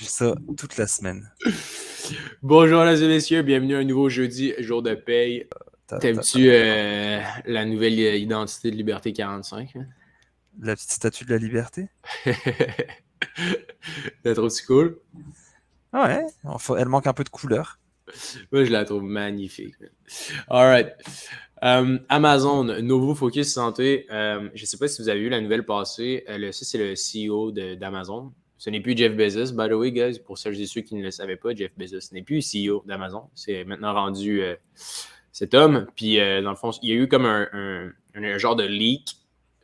vu ça toute la semaine. Bonjour, mesdames et messieurs, bienvenue à un nouveau jeudi, jour de paye. T'aimes-tu la nouvelle identité de Liberté 45? Hein? La petite statue de la liberté? La trouves-tu cool? Ouais, enfin, elle manque un peu de couleur. Moi, je la trouve magnifique. Alright. Amazon, nouveau focus santé. Je sais pas si vous avez vu la nouvelle passer. Ça, c'est le CEO d'Amazon. Ce n'est plus Jeff Bezos, by the way, guys. Pour celles et ceux qui ne le savaient pas, Jeff Bezos n'est plus CEO d'Amazon. C'est maintenant rendu cet homme. Puis, dans le fond, il y a eu comme un genre de leak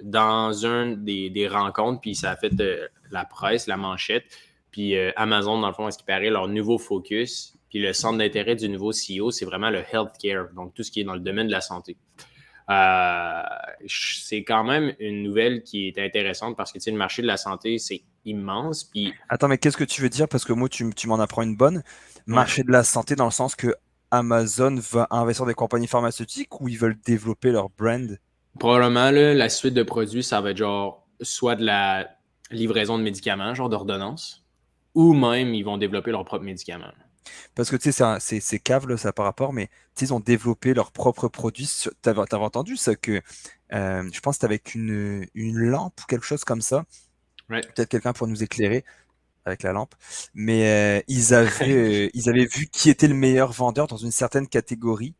dans un des rencontres. Puis, ça a fait la presse, la manchette. Puis, Amazon, dans le fond, est-ce qu'il paraît leur nouveau focus? Puis le centre d'intérêt du nouveau CEO, c'est vraiment le healthcare, donc tout ce qui est dans le domaine de la santé. C'est quand même une nouvelle qui est intéressante parce que le marché de la santé, c'est immense. Puis, Attends, mais qu'est-ce que tu veux dire? Parce que moi, tu m'en apprends une bonne. ouais, Marché de la santé dans le sens que Amazon va investir dans des compagnies pharmaceutiques ou ils veulent développer leur brand? probablement, là, la suite de produits, ça va être genre soit de la livraison de médicaments, genre d'ordonnance, ou même ils vont développer leurs propres médicaments. Parce que tu sais, c'est cave, là, ça par rapport, mais tu sais, ils ont développé leurs propres produits. T'avais entendu ça que je pense que c'était avec une lampe ou quelque chose comme ça. Right? Peut-être quelqu'un pour nous éclairer avec la lampe. Mais ils avaient vu qui était le meilleur vendeur dans une certaine catégorie.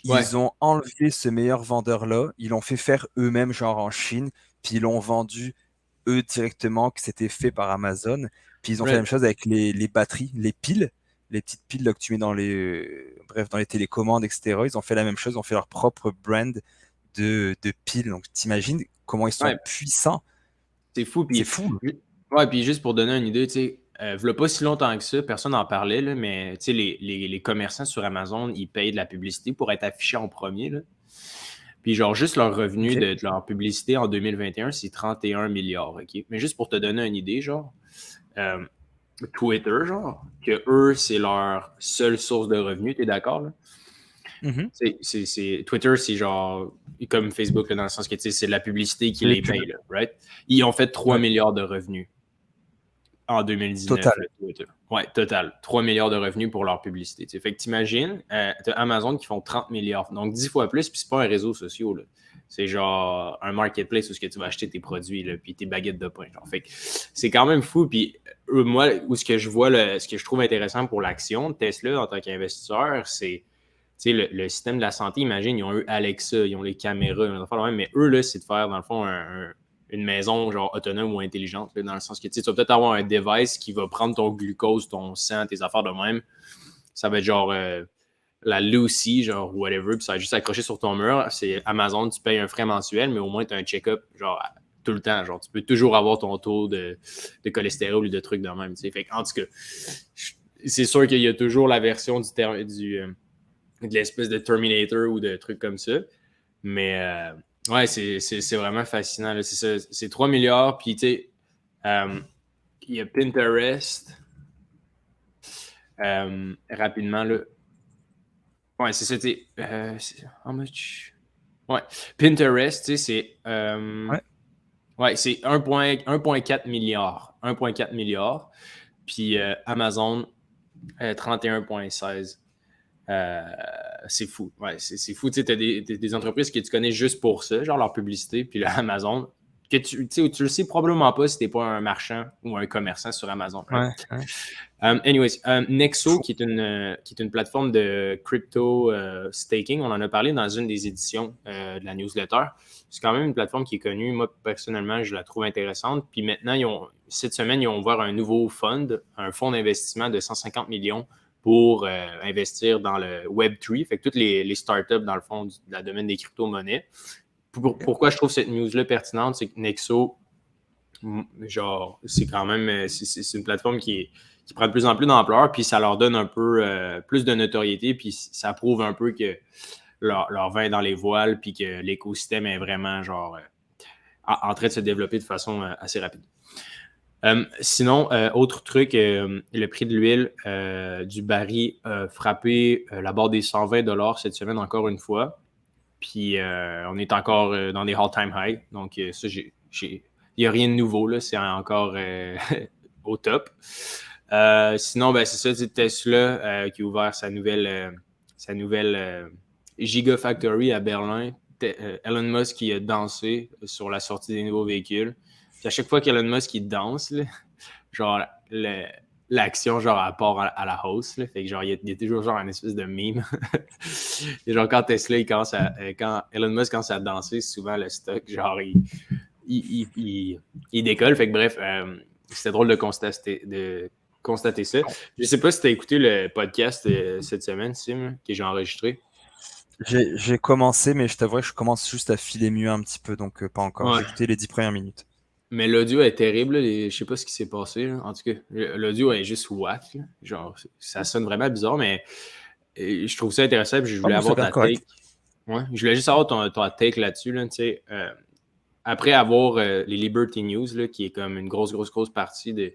Ouais, Ils ont enlevé ce meilleur vendeur-là, ils l'ont fait faire eux-mêmes, genre en Chine, puis ils l'ont vendu eux directement, que c'était fait par Amazon. Puis ils ont fait la right. même chose avec les batteries, les piles, les petites piles là, que tu mets dans bref, dans les télécommandes, etc. Ils ont fait la même chose, ils ont fait leur propre brand de piles. Donc t'imagines comment ils sont Ouais, puissants. c'est fou. C'est Puis, fou. ouais, puis juste pour donner une idée, tu sais, v'là pas si longtemps que ça, personne n'en parlait, là, mais tu sais, les commerçants sur Amazon, ils payent de la publicité pour être affichés en premier, là. Puis genre, juste leur revenu OK. de leur publicité en 2021, c'est 31 milliards, OK? Mais juste pour te donner une idée, genre, euh, Twitter, genre, que eux, c'est leur seule source de revenus, t'es d'accord, là? Mhm. Twitter, c'est genre comme Facebook, là, dans le sens que, tu sais, c'est de la publicité qui C'est les les pubs. paye, là, right? Ils ont fait 3 Ouais. milliards de revenus en 2019, Total. le Twitter. Ouais, total. 3 milliards de revenus pour leur publicité. T'sais. Fait que t'imagines, t'as Amazon qui font 30 milliards. Donc 10 fois plus, puis c'est pas un réseau social. Là. C'est genre un marketplace où ce que tu vas acheter tes produits, là, puis tes baguettes de pain. Genre. Fait que c'est quand même fou. Puis moi, où ce que je vois, ce que je trouve intéressant pour l'action de Tesla en tant qu'investisseur, c'est le système de la santé. Imagine, ils ont eu Alexa, ils ont les caméras, ils ont mais eux, là, c'est de faire, dans le fond, une maison genre autonome ou intelligente, là, dans le sens que tu vas peut-être avoir un device qui va prendre ton glucose, ton sang, tes affaires de même. Ça va être genre la Lucy, genre whatever, puis ça va juste accroché sur ton mur. C'est Amazon, tu payes un frais mensuel, mais au moins tu as un check-up genre tout le temps. Genre, tu peux toujours avoir ton taux de cholestérol ou de trucs de même. T'sais. Fait en tout cas, c'est sûr qu'il y a toujours la version de l'espèce de Terminator ou de trucs comme ça. Mais ouais, c'est vraiment fascinant. C'est ça. C'est 3 milliards. Puis, tu sais, il y a Pinterest. Rapidement, là. Ouais, c'est ça. How much? Ouais. Pinterest, tu sais, c'est. Ouais. Ouais, c'est 1,4 milliard. 1,4 milliard. Puis Amazon, 31,16. Euh, c'est fou. Ouais, c'est fou. Tu sais, t'as des entreprises que tu connais juste pour ça, genre leur publicité, puis là, Amazon, que tu le sais probablement pas si t'es pas un marchand ou un commerçant sur Amazon, right? Ouais. Ouais. Anyways, Nexo, Fou. qui est une plateforme de crypto staking, on en a parlé dans une des éditions de la newsletter. C'est quand même une plateforme qui est connue. Moi, personnellement, je la trouve intéressante. Puis maintenant, cette semaine, ils ont ouvert un nouveau fund, un fonds d'investissement de 150 millions pour investir dans le Web3, fait que toutes les startups, dans le fond, de la domaine des crypto-monnaies. Pourquoi je trouve cette news-là pertinente, c'est que Nexo, genre, c'est quand même, c'est une plateforme qui prend de plus en plus d'ampleur, puis ça leur donne un peu plus de notoriété, puis ça prouve un peu que leur vin est dans les voiles, puis que l'écosystème est vraiment, genre, en train de se développer de façon assez rapide. Sinon, autre truc, le prix de l'huile du baril a frappé la barre des 120 $ cette semaine encore une fois. Puis on est encore dans des all-time high. Donc ça, il n'y a rien de nouveau, là. C'est encore au top. Sinon, ben, c'est ça, Tesla qui a ouvert sa nouvelle Gigafactory à Berlin. Elon Musk qui a dansé sur la sortie des nouveaux véhicules. Puis à chaque fois qu'Elon Musk il danse, là, genre l'action genre à part à la hausse. Là. Fait que genre il y a toujours genre une espèce de meme. Et genre quand Tesla quand Elon Musk commence à danser, souvent le stock genre il décolle. Fait que bref, c'était drôle de constater ça. Je sais pas si tu as écouté le podcast cette semaine, Sim, que j'ai enregistré. J'ai commencé, mais je t'avoue que je commence juste à filer mieux un petit peu, donc pas encore. Ouais. J'ai écouté les 10 premières minutes. Mais l'audio est terrible. Je sais pas ce qui s'est passé. Là. En tout cas, l'audio est juste whack. Là. Genre, ça sonne vraiment bizarre, mais je trouve ça intéressant. Puis je voulais avoir ta take. Ouais, je voulais juste avoir ton take là-dessus. Là, après avoir les Liberty News, là, qui est comme une grosse partie de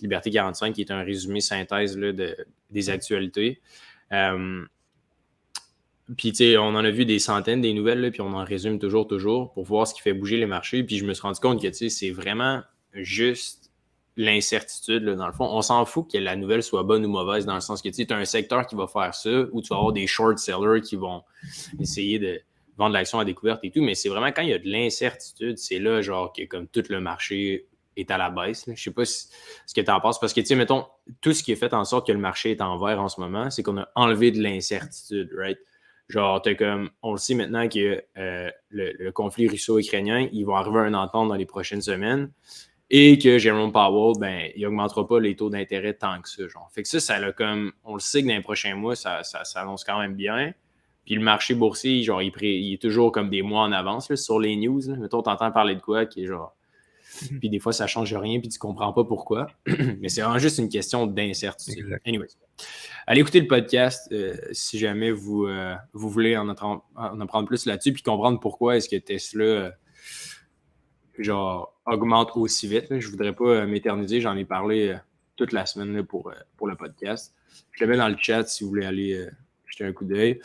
Liberté 45, qui est un résumé synthèse là, des actualités. Puis, tu sais, on en a vu des centaines des nouvelles, là, puis on en résume toujours pour voir ce qui fait bouger les marchés. Puis, je me suis rendu compte que, tu sais, c'est vraiment juste l'incertitude, là, dans le fond. On s'en fout que la nouvelle soit bonne ou mauvaise, dans le sens que, tu sais, tu as un secteur qui va faire ça, ou tu vas avoir des short sellers qui vont essayer de vendre l'action à découverte et tout. Mais c'est vraiment quand il y a de l'incertitude, c'est là, genre, que comme tout le marché est à la baisse. Là. Je sais pas ce que tu en penses, parce que, tu sais, mettons, tout ce qui est fait en sorte que le marché est en vert en ce moment, c'est qu'on a enlevé de l'incertitude, right? Genre, on le sait maintenant que le conflit russo-ukrainien, ils vont arriver à une entente dans les prochaines semaines et que Jerome Powell, ben, il n'augmentera pas les taux d'intérêt tant que ça. Genre. Fait que ça a comme, on le sait que dans les prochains mois, ça annonce quand même bien. Puis le marché boursier, genre, il est toujours comme des mois en avance là, sur les news. Là. Mettons, t'entends parler de quoi qui est genre. Puis des fois, ça change rien, puis tu comprends pas pourquoi. Mais c'est vraiment juste une question d'incertitude. Exact. Anyways. Allez écouter le podcast si jamais vous voulez en apprendre plus là-dessus puis comprendre pourquoi est-ce que Tesla genre augmente aussi vite. Là. Je ne voudrais pas m'éterniser, j'en ai parlé toute la semaine là, pour le podcast. Je le mets dans le chat si vous voulez aller jeter un coup d'œil.